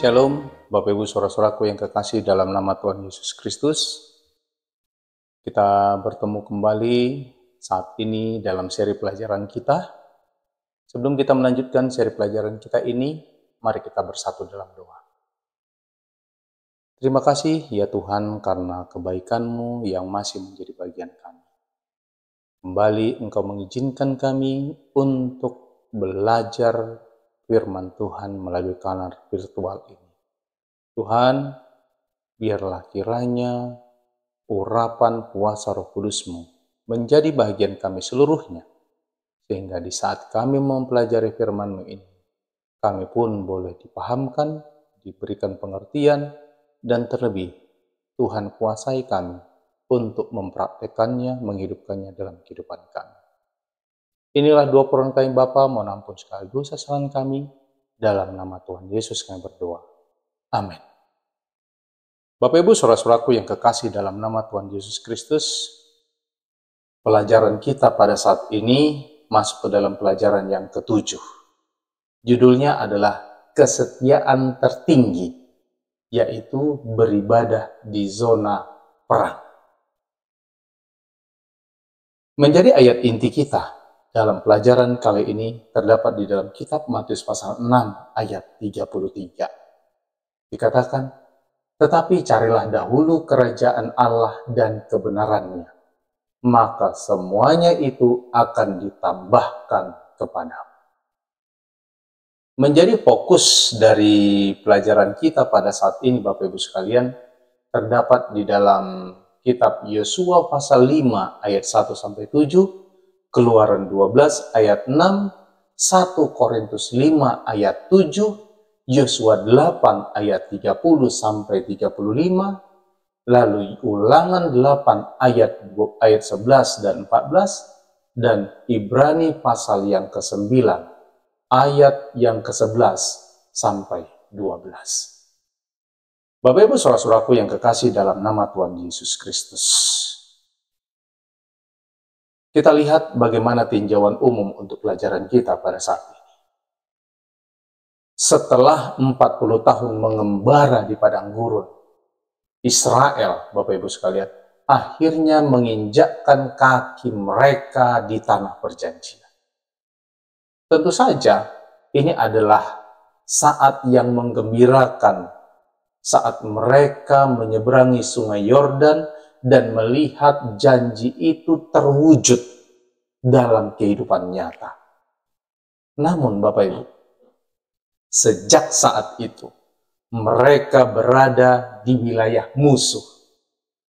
Shalom, Bapak Ibu Saudara-saudaraku yang kekasih dalam nama Tuhan Yesus Kristus. Kita bertemu kembali saat ini dalam seri pelajaran kita. Sebelum kita melanjutkan seri pelajaran kita ini, mari kita bersatu dalam doa. Terima kasih ya Tuhan karena kebaikan-Mu yang masih menjadi bagian kami. Kembali Engkau mengizinkan kami untuk belajar firman Tuhan melalui kanal virtual ini. Tuhan, biarlah kiranya urapan kuasa Roh Kudus-Mu menjadi bagian kami seluruhnya, sehingga di saat kami mempelajari firman-Mu ini, kami pun boleh dipahamkan, diberikan pengertian, dan terlebih Tuhan kuasai kami untuk mempraktekannya, menghidupkannya dalam kehidupan kami. Inilah doa permohonan kami Bapa, mohon ampun segala dosa kesalahan kami, dalam nama Tuhan Yesus kami berdoa. Amin. Bapak Ibu saudara-saudaraku yang kekasih dalam nama Tuhan Yesus Kristus, pelajaran kita pada saat ini masuk ke dalam pelajaran yang ke-7. Judulnya adalah kesetiaan tertinggi, yaitu beribadah di zona perang. Menjadi ayat inti kita dalam pelajaran kali ini terdapat di dalam kitab Matius pasal 6 ayat 33. Dikatakan, tetapi carilah dahulu kerajaan Allah dan kebenarannya, maka semuanya itu akan ditambahkan kepadamu. Menjadi fokus dari pelajaran kita pada saat ini Bapak Ibu sekalian, terdapat di dalam kitab Yosua pasal 5 ayat 1-7, Keluaran 12 ayat 6, 1 Korintus 5 ayat 7, Yosua 8 ayat 30-35, lalu Ulangan 8 ayat 11 dan 14, dan Ibrani pasal yang ke-9 ayat yang ke-11 sampai 12. Bapak Ibu saudara-saudaraku yang kekasih dalam nama Tuhan Yesus Kristus. Kita lihat bagaimana tinjauan umum untuk pelajaran kita pada saat ini. Setelah 40 tahun mengembara di padang gurun, Israel, Bapak Ibu sekalian, akhirnya menginjakkan kaki mereka di tanah perjanjian. Tentu saja, ini adalah saat yang menggembirakan, saat mereka menyeberangi sungai Yordan dan melihat janji itu terwujud dalam kehidupan nyata. Namun Bapak Ibu, sejak saat itu mereka berada di wilayah musuh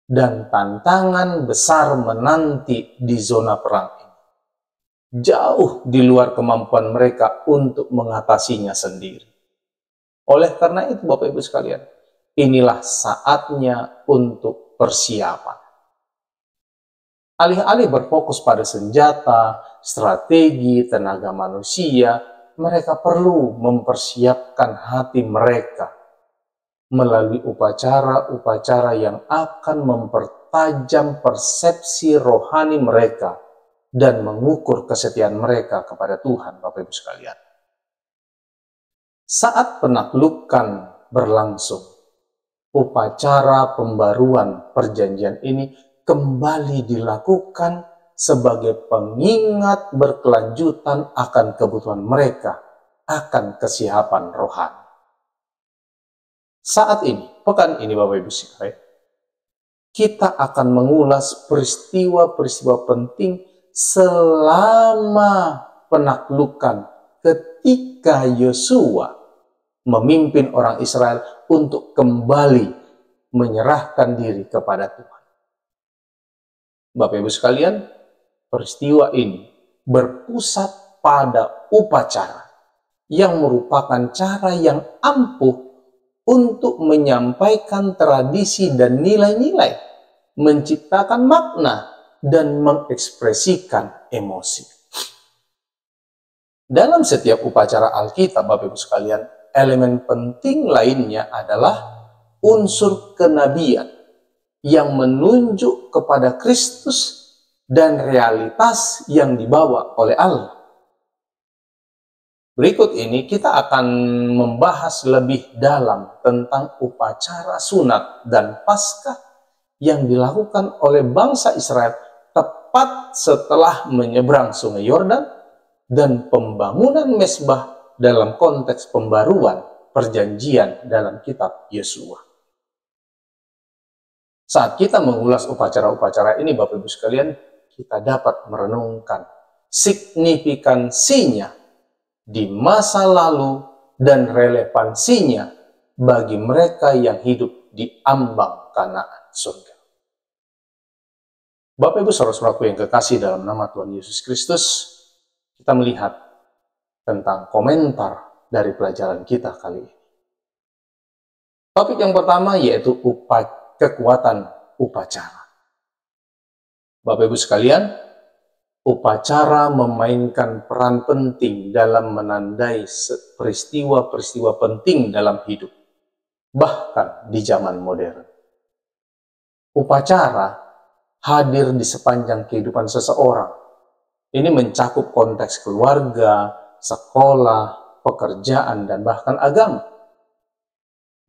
dan tantangan besar menanti di zona perang ini. Jauh di luar kemampuan mereka untuk mengatasinya sendiri. Oleh karena itu Bapak Ibu sekalian, inilah saatnya untuk persiapan. Alih-alih berfokus pada senjata, strategi, tenaga manusia, mereka perlu mempersiapkan hati mereka melalui upacara-upacara yang akan mempertajam persepsi rohani mereka dan mengukur kesetiaan mereka kepada Tuhan, Bapak Ibu sekalian. Saat penaklukan berlangsung, upacara pembaruan perjanjian ini kembali dilakukan sebagai pengingat berkelanjutan akan kebutuhan mereka akan kesiapan rohani. Saat ini, pekan ini Bapak Ibu sekalian, kita akan mengulas peristiwa-peristiwa penting selama penaklukan ketika Yosua memimpin orang Israel untuk kembali menyerahkan diri kepada Tuhan. Bapak Ibu sekalian, peristiwa ini berpusat pada upacara yang merupakan cara yang ampuh untuk menyampaikan tradisi dan nilai-nilai, menciptakan makna, dan mengekspresikan emosi. Dalam setiap upacara Alkitab, Bapak Ibu sekalian, elemen penting lainnya adalah unsur kenabian yang menunjuk kepada Kristus dan realitas yang dibawa oleh Allah. Berikut ini kita akan membahas lebih dalam tentang upacara sunat dan Paskah yang dilakukan oleh bangsa Israel tepat setelah menyeberang Sungai Yordan dan pembangunan mezbah dalam konteks pembaruan perjanjian dalam kitab Yosua. Saat kita mengulas upacara-upacara ini, Bapak Ibu sekalian, kita dapat merenungkan signifikansinya di masa lalu dan relevansinya bagi mereka yang hidup di ambang Kanaan surga. Bapak Ibu saudara-saudaraku yang kekasih dalam nama Tuhan Yesus Kristus, kita melihat tentang komentar dari pelajaran kita kali ini. Topik yang pertama yaitu kekuatan upacara. Bapak Ibu sekalian, upacara memainkan peran penting dalam menandai peristiwa-peristiwa penting dalam hidup, bahkan di zaman modern. Upacara hadir di sepanjang kehidupan seseorang. Ini mencakup konteks keluarga, sekolah, pekerjaan, dan bahkan agama.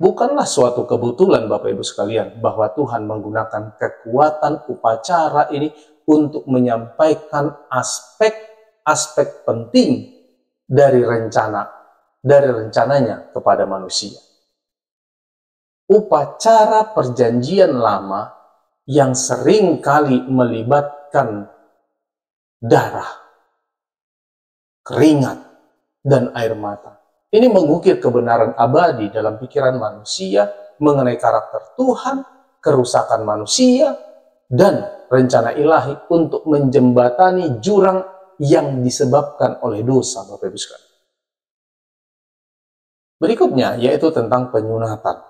Bukanlah suatu kebetulan Bapak Ibu sekalian bahwa Tuhan menggunakan kekuatan upacara ini untuk menyampaikan aspek-aspek penting dari rencananya kepada manusia. Upacara perjanjian lama yang sering kali melibatkan darah, keringat, dan air mata. Ini mengukir kebenaran abadi dalam pikiran manusia mengenai karakter Tuhan, kerusakan manusia, dan rencana ilahi untuk menjembatani jurang yang disebabkan oleh dosa, Bapak Ibu sekalian. Berikutnya yaitu tentang penyunatan.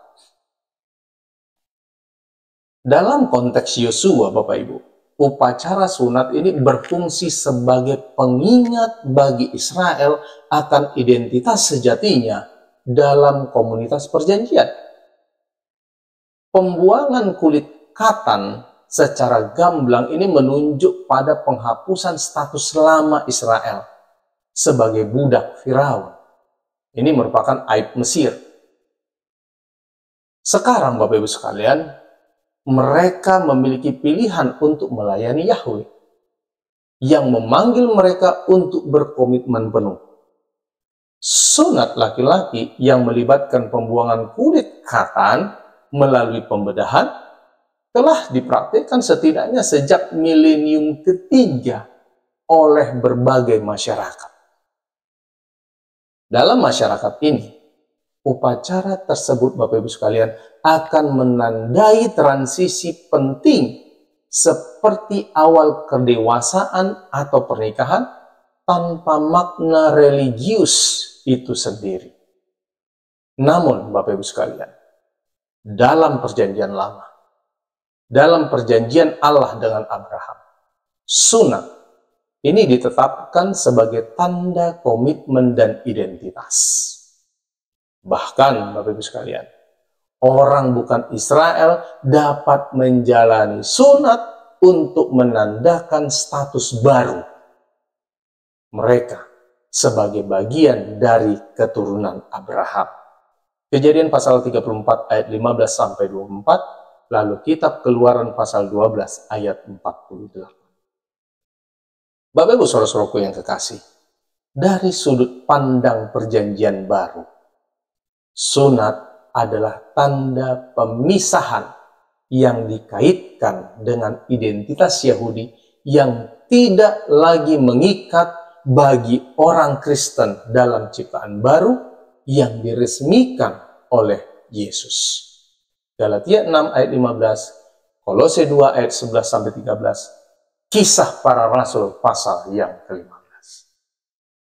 Dalam konteks Yosua, Bapak Ibu, upacara sunat ini berfungsi sebagai pengingat bagi Israel akan identitas sejatinya dalam komunitas perjanjian. Pembuangan kulit katan secara gamblang ini menunjuk pada penghapusan status lama Israel sebagai budak Firaun. Ini merupakan aib Mesir. Sekarang Bapak Ibu sekalian, mereka memiliki pilihan untuk melayani Yahweh yang memanggil mereka untuk berkomitmen penuh. Sunat laki-laki yang melibatkan pembuangan kulit katan melalui pembedahan telah dipraktikkan setidaknya sejak milenium ketiga oleh berbagai masyarakat. Dalam masyarakat ini, upacara tersebut Bapak Ibu sekalian akan menandai transisi penting seperti awal kedewasaan atau pernikahan tanpa makna religius itu sendiri. Namun Bapak Ibu sekalian, dalam perjanjian lama, dalam perjanjian Allah dengan Abraham, sunat ini ditetapkan sebagai tanda komitmen dan identitas. Bahkan Bapak Ibu sekalian, orang bukan Israel dapat menjalani sunat untuk menandakan status baru mereka sebagai bagian dari keturunan Abraham. Kejadian pasal 34 ayat 15 sampai 24, lalu kitab Keluaran pasal 12 ayat 48. Bapak Ibu saudara-saudaraku yang kekasih, dari sudut pandang perjanjian baru, sunat adalah tanda pemisahan yang dikaitkan dengan identitas Yahudi yang tidak lagi mengikat bagi orang Kristen dalam ciptaan baru yang diresmikan oleh Yesus. Galatia 6 ayat 15, Kolose 2 ayat 11 sampai 13, Kisah Para Rasul pasal yang ke-15.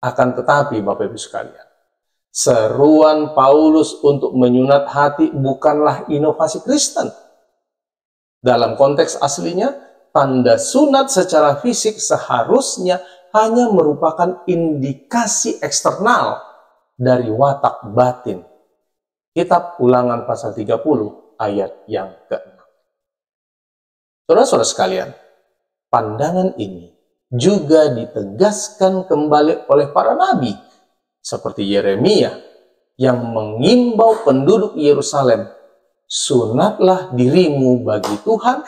Akan tetapi Bapak Ibu sekalian, seruan Paulus untuk menyunat hati bukanlah inovasi Kristen. Dalam konteks aslinya, tanda sunat secara fisik seharusnya hanya merupakan indikasi eksternal dari watak batin. Kitab Ulangan pasal 30 ayat yang ke-6. Saudara-saudara sekalian, pandangan ini juga ditegaskan kembali oleh para nabi, seperti Yeremia yang mengimbau penduduk Yerusalem, sunatlah dirimu bagi Tuhan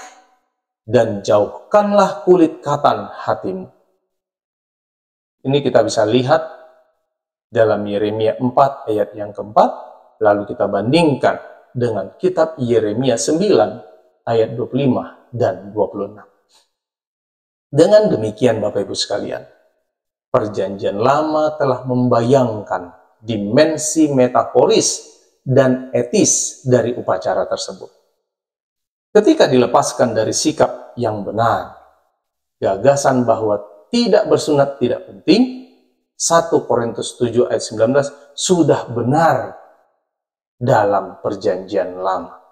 dan jauhkanlah kulit katan hatimu. Ini kita bisa lihat dalam Yeremia 4 ayat yang keempat, lalu kita bandingkan dengan kitab Yeremia 9 ayat 25 dan 26. Dengan demikian Bapak Ibu sekalian, Perjanjian Lama telah membayangkan dimensi metaforis dan etis dari upacara tersebut. Ketika dilepaskan dari sikap yang benar, gagasan bahwa tidak bersunat tidak penting, 1 Korintus 7 ayat 19 sudah benar dalam Perjanjian Lama.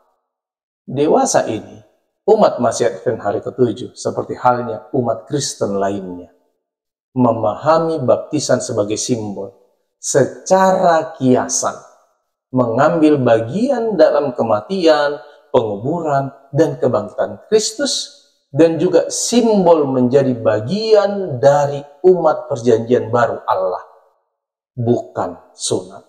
Dewasa ini, umat masih Advent hari ke-7, seperti halnya umat Kristen lainnya, memahami baptisan sebagai simbol, secara kiasan, mengambil bagian dalam kematian, penguburan, dan kebangkitan Kristus, dan juga simbol menjadi bagian dari umat perjanjian baru Allah, bukan sunat.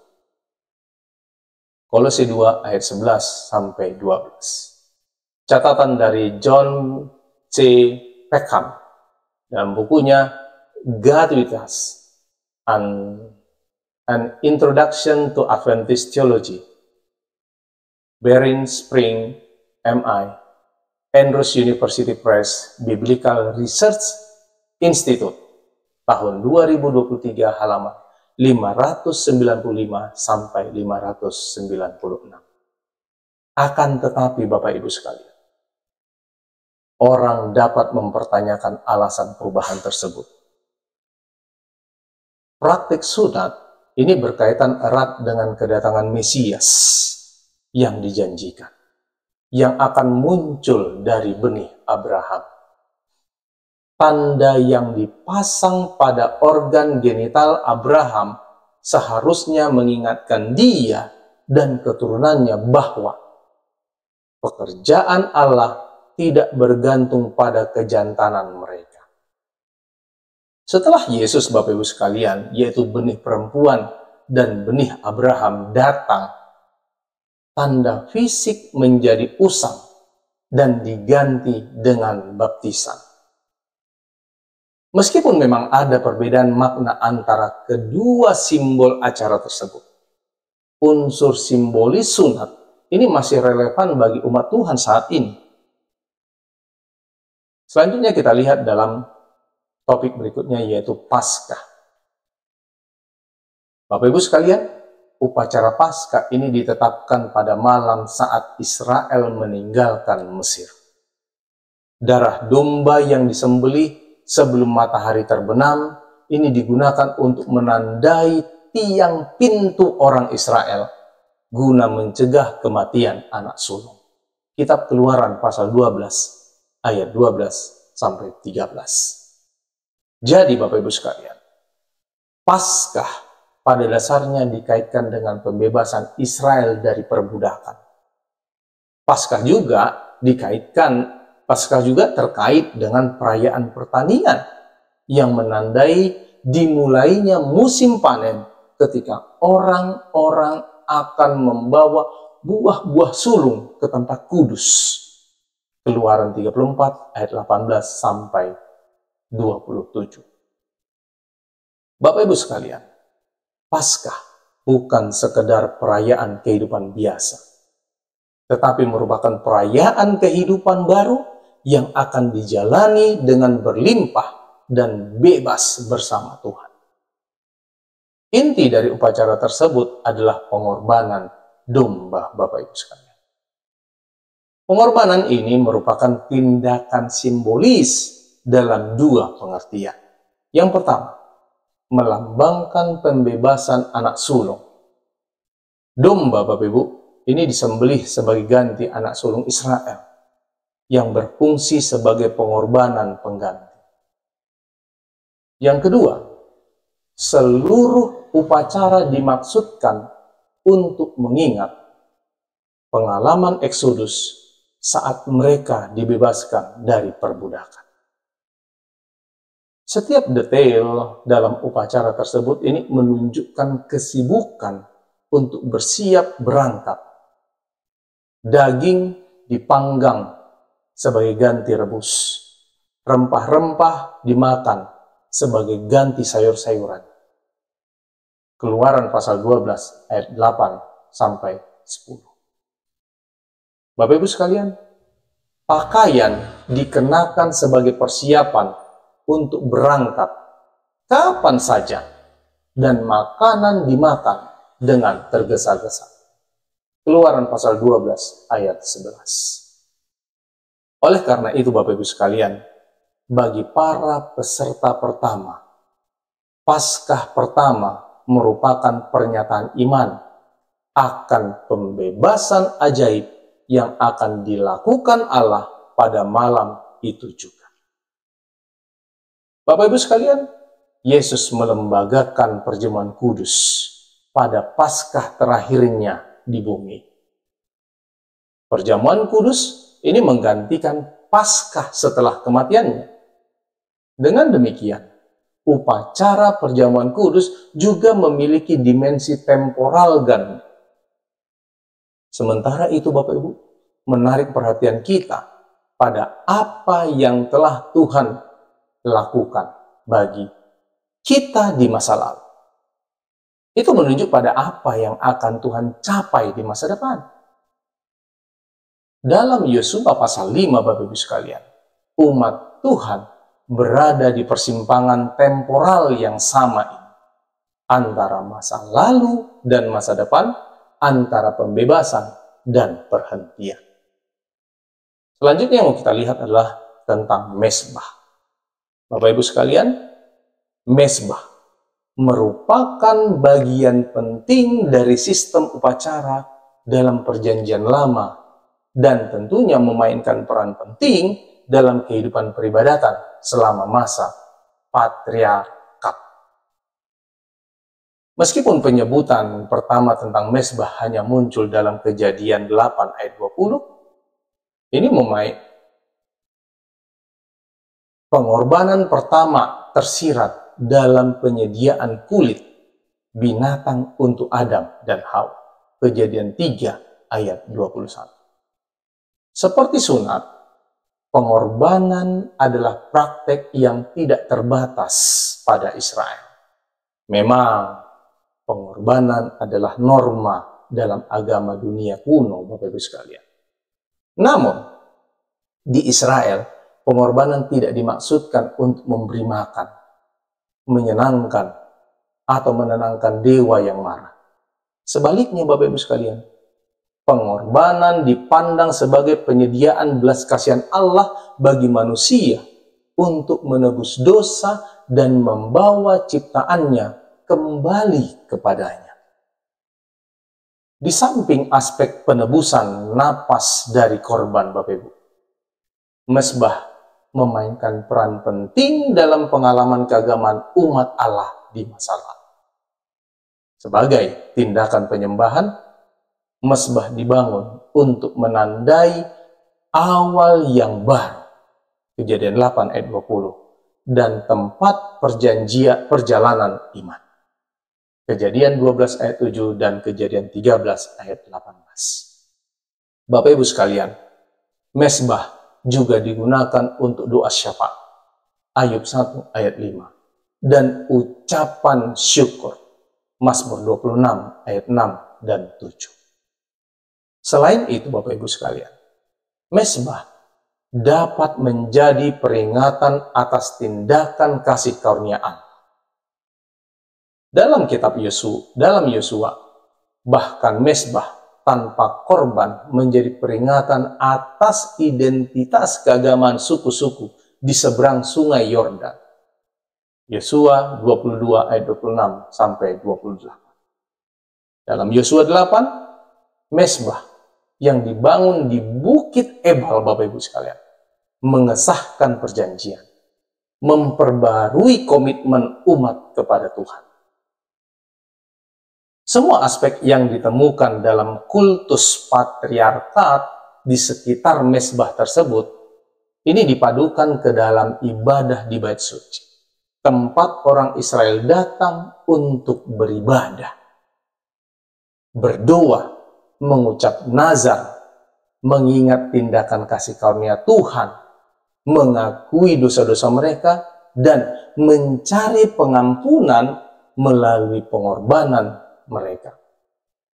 Kolose 2 ayat 11 sampai 12. Catatan dari John C. Peckham dalam bukunya God with Us, An Introduction to Adventist Theology, Berlin Spring, MI, Andrews University Press, Biblical Research Institute, tahun 2023, halaman 595 sampai 596. Akan tetapi Bapak Ibu sekalian, orang dapat mempertanyakan alasan perubahan tersebut. Praktik sunat ini berkaitan erat dengan kedatangan Mesias yang dijanjikan, yang akan muncul dari benih Abraham. Tanda yang dipasang pada organ genital Abraham seharusnya mengingatkan dia dan keturunannya bahwa pekerjaan Allah tidak bergantung pada kejantanan mereka. Setelah Yesus, Bapak Ibu sekalian, yaitu benih perempuan dan benih Abraham datang, tanda fisik menjadi usang dan diganti dengan baptisan. Meskipun memang ada perbedaan makna antara kedua simbol acara tersebut, unsur simbolis sunat ini masih relevan bagi umat Tuhan saat ini. Selanjutnya kita lihat dalam topik berikutnya, yaitu Paskah. Bapak Ibu sekalian, upacara Paskah ini ditetapkan pada malam saat Israel meninggalkan Mesir. Darah domba yang disembelih sebelum matahari terbenam ini digunakan untuk menandai tiang pintu orang Israel guna mencegah kematian anak sulung. Kitab Keluaran pasal 12 ayat 12 sampai 13. Jadi Bapak Ibu sekalian, Paskah pada dasarnya dikaitkan dengan pembebasan Israel dari perbudakan. Paskah juga terkait dengan perayaan pertanian yang menandai dimulainya musim panen ketika orang-orang akan membawa buah-buah sulung ke tempat kudus. Keluaran 34 ayat 18 sampai 27. Bapak Ibu sekalian, Paskah bukan sekedar perayaan kehidupan biasa, tetapi merupakan perayaan kehidupan baru yang akan dijalani dengan berlimpah dan bebas bersama Tuhan. Inti dari upacara tersebut adalah pengorbanan domba, Bapak Ibu sekalian. Pengorbanan ini merupakan tindakan simbolis dalam dua pengertian. Yang pertama, melambangkan pembebasan anak sulung. Domba, Bapak Ibu, ini disembelih sebagai ganti anak sulung Israel yang berfungsi sebagai pengorbanan pengganti. Yang kedua, seluruh upacara dimaksudkan untuk mengingat pengalaman Eksodus saat mereka dibebaskan dari perbudakan. Setiap detail dalam upacara tersebut ini menunjukkan kesibukan untuk bersiap berangkat. Daging dipanggang sebagai ganti rebus. Rempah-rempah dimakan sebagai ganti sayur-sayuran. Keluaran pasal 12 ayat 8 sampai 10. Bapak Ibu sekalian, pakaian dikenakan sebagai persiapan untuk berangkat kapan saja dan makanan dimakan dengan tergesa-gesa. Keluaran pasal 12 ayat 11. Oleh karena itu Bapak Ibu sekalian, bagi para peserta pertama, Paskah pertama merupakan pernyataan iman akan pembebasan ajaib yang akan dilakukan Allah pada malam itu juga. Bapak Ibu sekalian, Yesus melembagakan perjamuan kudus pada Paskah terakhirnya di bumi. Perjamuan kudus ini menggantikan Paskah setelah kematiannya. Dengan demikian, upacara perjamuan kudus juga memiliki dimensi temporal ganda. Sementara itu Bapak Ibu, menarik perhatian kita pada apa yang telah Tuhan lakukan bagi kita di masa lalu. Itu menunjuk pada apa yang akan Tuhan capai di masa depan. Dalam Yosua pasal 5 Bapak Ibu sekalian, umat Tuhan berada di persimpangan temporal yang sama ini, antara masa lalu dan masa depan, antara pembebasan dan perhentian. Selanjutnya yang mau kita lihat adalah tentang mezbah. Bapak Ibu sekalian, mezbah merupakan bagian penting dari sistem upacara dalam perjanjian lama dan tentunya memainkan peran penting dalam kehidupan peribadatan selama masa patriarkat. Meskipun penyebutan pertama tentang mezbah hanya muncul dalam Kejadian 8 ayat 20, ini pengorbanan pertama tersirat dalam penyediaan kulit binatang untuk Adam dan Hawa. Kejadian 3 ayat 21. Seperti sunat, pengorbanan adalah praktek yang tidak terbatas pada Israel. Memang pengorbanan adalah norma dalam agama dunia kuno, Bapak Ibu sekalian. Namun, di Israel, pengorbanan tidak dimaksudkan untuk memberi makan, menyenangkan, atau menenangkan dewa yang marah. Sebaliknya, Bapak Ibu sekalian, pengorbanan dipandang sebagai penyediaan belas kasihan Allah bagi manusia untuk menebus dosa dan membawa ciptaannya kembali kepadanya. Di samping aspek penebusan napas dari korban, Bapak Ibu, mezbah memainkan peran penting dalam pengalaman keagamaan umat Allah di masa lalu. Sebagai tindakan penyembahan, mezbah dibangun untuk menandai awal yang baru. Kejadian 8 ayat 20. dan tempat perjalanan iman. Kejadian 12 ayat 7 dan Kejadian 13 ayat 18. Bapak Ibu sekalian, mezbah juga digunakan untuk doa syafaat. Ayub 1 ayat 5. Dan ucapan syukur. Mazmur 26 ayat 6 dan 7. Selain itu Bapak Ibu sekalian, mezbah dapat menjadi peringatan atas tindakan kasih karunia Allah. Dalam kitab Yosua, bahkan mezbah tanpa korban menjadi peringatan atas identitas keagamaan suku-suku di seberang sungai Yordan. Yosua 22 ayat 26 sampai 28. Dalam Yosua 8, mezbah yang dibangun di Bukit Ebal, Bapak Ibu sekalian, mengesahkan perjanjian, memperbarui komitmen umat kepada Tuhan. Semua aspek yang ditemukan dalam kultus patriarkat di sekitar mezbah tersebut, ini dipadukan ke dalam ibadah di Bait Suci, tempat orang Israel datang untuk beribadah, berdoa, mengucap nazar, mengingat tindakan kasih karunia Tuhan, mengakui dosa-dosa mereka, dan mencari pengampunan melalui pengorbanan mereka,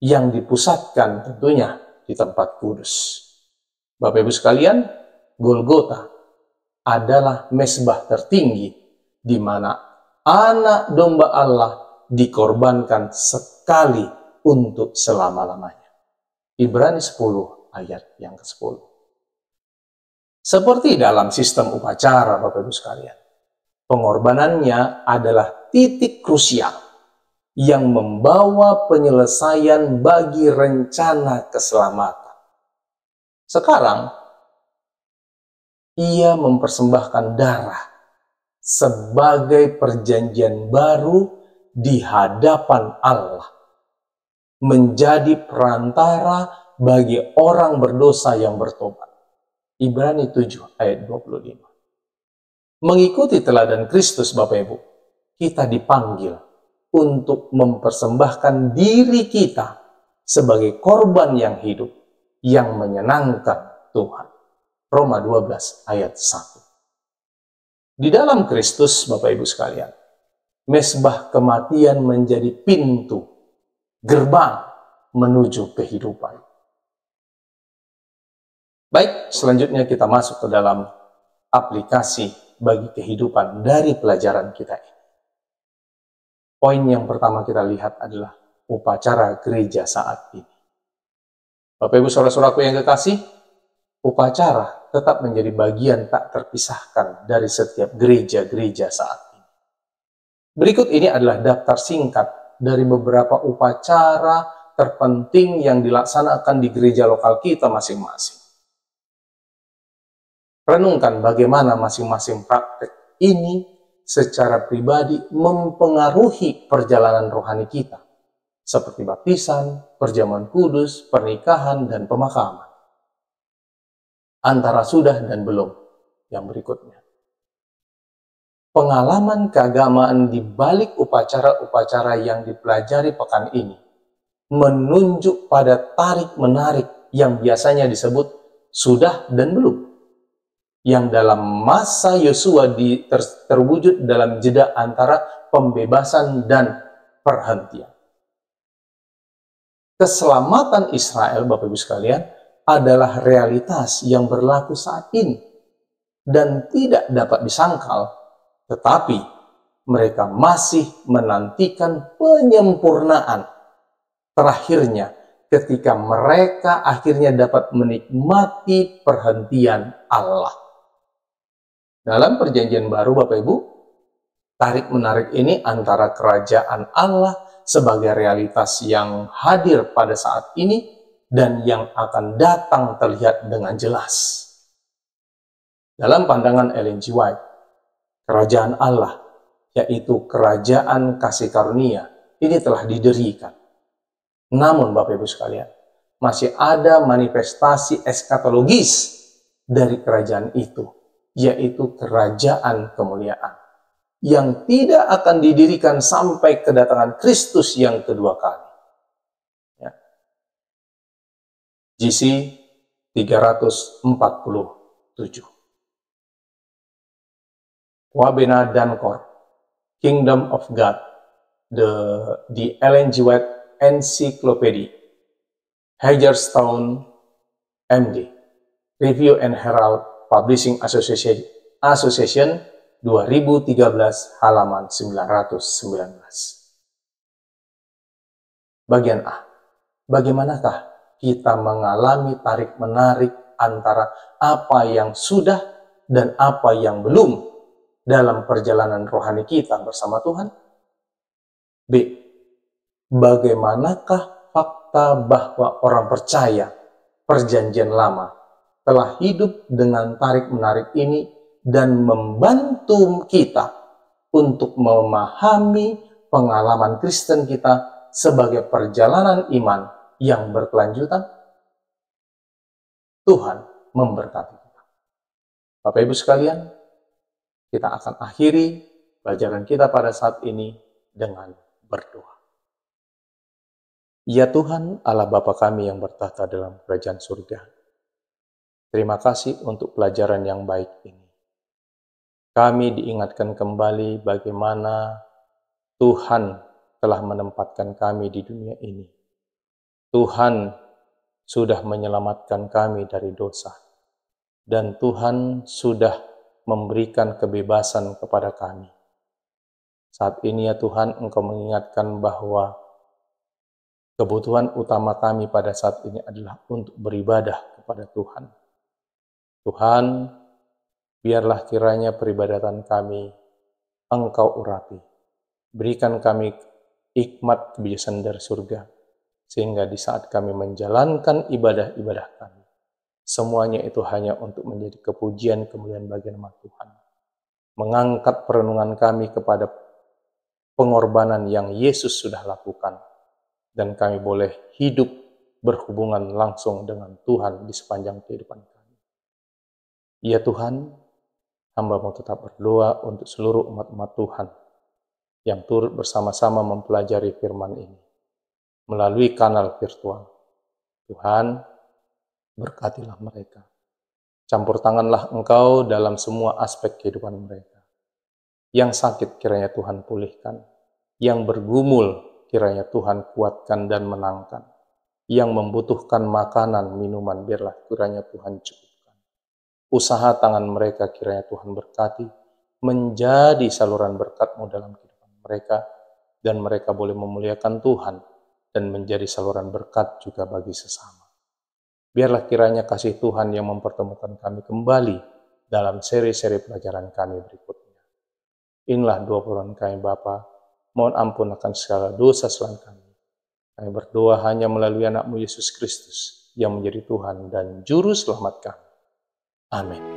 yang dipusatkan tentunya di tempat kudus. Bapak Ibu sekalian, Golgota adalah mezbah tertinggi di mana anak domba Allah dikorbankan sekali untuk selama-lamanya. Ibrani 10 ayat yang ke-10. Seperti dalam sistem upacara Bapak Ibu sekalian, pengorbanannya adalah titik krusial yang membawa penyelesaian bagi rencana keselamatan. Sekarang, ia mempersembahkan darah sebagai perjanjian baru di hadapan Allah, menjadi perantara bagi orang berdosa yang bertobat. Ibrani 7 ayat 25. Mengikuti teladan Kristus, Bapak Ibu, kita dipanggil untuk mempersembahkan diri kita sebagai korban yang hidup, yang menyenangkan Tuhan. Roma 12 ayat 1. Di dalam Kristus, Bapak Ibu sekalian, mezbah kematian menjadi pintu, gerbang menuju kehidupan. Baik, selanjutnya kita masuk ke dalam aplikasi bagi kehidupan dari pelajaran kita ini. Poin yang pertama kita lihat adalah upacara gereja saat ini. Bapak Ibu saudara-saudaraku yang kekasih, upacara tetap menjadi bagian tak terpisahkan dari setiap gereja-gereja saat ini. Berikut ini adalah daftar singkat dari beberapa upacara terpenting yang dilaksanakan di gereja lokal kita masing-masing. Renungkan bagaimana masing-masing praktek ini secara pribadi mempengaruhi perjalanan rohani kita, seperti baptisan, perjamuan kudus, pernikahan, dan pemakaman. Antara sudah dan belum, yang berikutnya. Pengalaman keagamaan di balik upacara-upacara yang dipelajari pekan ini menunjuk pada tarik-menarik yang biasanya disebut sudah dan belum, yang dalam masa Yosua terwujud dalam jeda antara pembebasan dan perhentian. Keselamatan Israel, Bapak Ibu sekalian, adalah realitas yang berlaku saat ini dan tidak dapat disangkal, tetapi mereka masih menantikan penyempurnaan terakhirnya ketika mereka akhirnya dapat menikmati perhentian Allah. Dalam perjanjian baru, Bapak Ibu, tarik-menarik ini antara kerajaan Allah sebagai realitas yang hadir pada saat ini dan yang akan datang terlihat dengan jelas. Dalam pandangan Ellen G. White, kerajaan Allah, yaitu kerajaan kasih karunia, ini telah didirikan. Namun, Bapak Ibu sekalian, masih ada manifestasi eskatologis dari kerajaan itu, yaitu kerajaan kemuliaan. yang tidak akan didirikan sampai kedatangan Kristus yang kedua kali. Ya. GC 347. Wabena Dankor, Kingdom of God, the Ellen G. White Encyclopedia, Hagerstown, MD, Review and Herald Publishing Association 2013, halaman 919. Bagian A. Bagaimanakah kita mengalami tarik-menarik antara apa yang sudah dan apa yang belum dalam perjalanan rohani kita bersama Tuhan? B. Bagaimanakah fakta bahwa orang percaya Perjanjian Lama telah hidup dengan tarik-menarik ini dan membantu kita untuk memahami pengalaman Kristen kita sebagai perjalanan iman yang berkelanjutan? Tuhan memberkati kita. Bapak Ibu sekalian, kita akan akhiri pelajaran kita pada saat ini dengan berdoa. Ya Tuhan, Allah Bapa kami yang bertahta dalam kerajaan surga, terima kasih untuk pelajaran yang baik ini. Kami diingatkan kembali bagaimana Tuhan telah menempatkan kami di dunia ini. Tuhan sudah menyelamatkan kami dari dosa. Dan Tuhan sudah memberikan kebebasan kepada kami. Saat ini ya Tuhan, Engkau mengingatkan bahwa kebutuhan utama kami pada saat ini adalah untuk beribadah kepada Tuhan. Tuhan, biarlah kiranya peribadatan kami Engkau urapi. Berikan kami hikmat kebijaksanaan dari surga, sehingga di saat kami menjalankan ibadah-ibadah kami, semuanya itu hanya untuk menjadi kepujian kemuliaan bagi nama Tuhan. Mengangkat perenungan kami kepada pengorbanan yang Yesus sudah lakukan, dan kami boleh hidup berhubungan langsung dengan Tuhan di sepanjang kehidupan kami. Ya Tuhan, hamba mau tetap berdoa untuk seluruh umat-umat Tuhan yang turut bersama-sama mempelajari firman ini melalui kanal virtual. Tuhan, berkatilah mereka. Campur tanganlah Engkau dalam semua aspek kehidupan mereka. Yang sakit kiranya Tuhan pulihkan. Yang bergumul kiranya Tuhan kuatkan dan menangkan. Yang membutuhkan makanan, minuman, biarlah kiranya Tuhan cukupkan. Usaha tangan mereka kiranya Tuhan berkati, menjadi saluran berkat-Mu dalam kehidupan mereka, dan mereka boleh memuliakan Tuhan, dan menjadi saluran berkat juga bagi sesama. Biarlah kiranya kasih Tuhan yang mempertemukan kami kembali dalam seri-seri pelajaran kami berikutnya. Inilah doa permohonan kami Bapa, mohon ampun akan segala dosa selain kami. Kami berdoa hanya melalui anak-Mu Yesus Kristus yang menjadi Tuhan dan Juru Selamat kami. Amin.